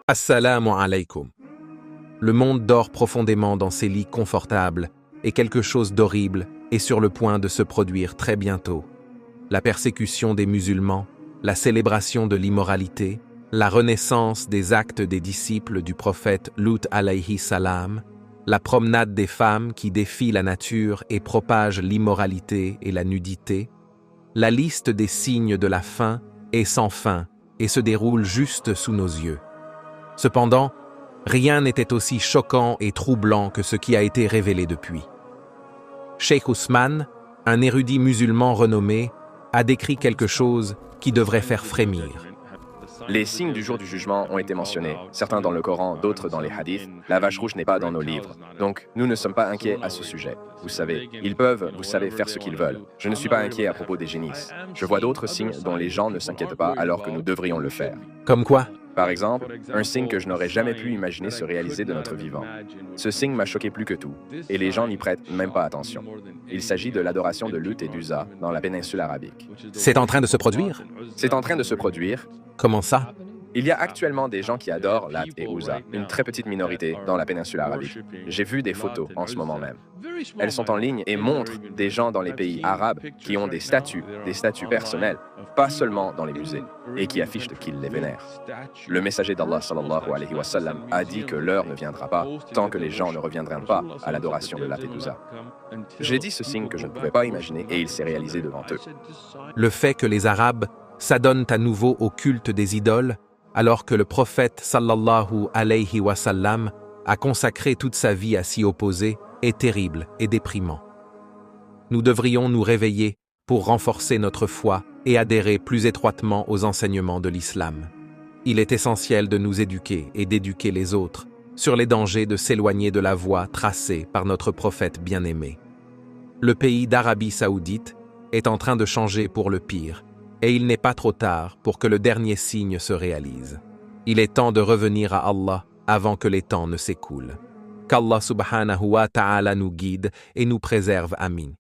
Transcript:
Assalamu alaikum. Le monde dort profondément dans ses lits confortables et quelque chose d'horrible est sur le point de se produire très bientôt. La persécution des musulmans, la célébration de l'immoralité, la renaissance des actes des disciples du prophète Lut alayhi salam, la promenade des femmes qui défient la nature et propagent l'immoralité et la nudité, la liste des signes de la fin est sans fin et se déroule juste sous nos yeux. Cependant, rien n'était aussi choquant et troublant que ce qui a été révélé depuis. Cheikh Ousmane, un érudit musulman renommé, a décrit quelque chose qui devrait faire frémir. Les signes du jour du jugement ont été mentionnés, certains dans le Coran, d'autres dans les hadiths. La vache rouge n'est pas dans nos livres. Donc, nous ne sommes pas inquiets à ce sujet. Vous savez, ils peuvent, faire ce qu'ils veulent. Je ne suis pas inquiet à propos des génisses. Je vois d'autres signes dont les gens ne s'inquiètent pas alors que nous devrions le faire. Comme quoi? Par exemple, un signe que je n'aurais jamais pu imaginer se réaliser de notre vivant. Ce signe m'a choqué plus que tout, et les gens n'y prêtent même pas attention. Il s'agit de l'adoration de Lut et d'Uzza dans la péninsule arabique. C'est en train de se produire? C'est en train de se produire. Comment ça? Il y a actuellement des gens qui adorent Lat et Uzza, une très petite minorité dans la péninsule arabique. J'ai vu des photos en ce moment même. Elles sont en ligne et montrent des gens dans les pays arabes qui ont des statues personnelles, pas seulement dans les musées, et qui affichent qu'ils les vénèrent. Le messager d'Allah sallallahu alayhi wa sallam a dit que l'heure ne viendra pas tant que les gens ne reviendront pas à l'adoration de Lat et d'Uzza. J'ai dit ce signe que je ne pouvais pas imaginer et il s'est réalisé devant eux. Le fait que les Arabes s'adonnent à nouveau au culte des idoles, alors que le prophète sallallahu alayhi wa sallam a consacré toute sa vie à s'y opposer, est terrible et déprimant. Nous devrions nous réveiller pour renforcer notre foi et adhérer plus étroitement aux enseignements de l'islam. Il est essentiel de nous éduquer et d'éduquer les autres sur les dangers de s'éloigner de la voie tracée par notre prophète bien-aimé. Le pays d'Arabie saoudite est en train de changer pour le pire, et il n'est pas trop tard pour que le dernier signe se réalise. Il est temps de revenir à Allah avant que les temps ne s'écoulent. Qu'Allah subhanahu wa ta'ala nous guide et nous préserve. Amin.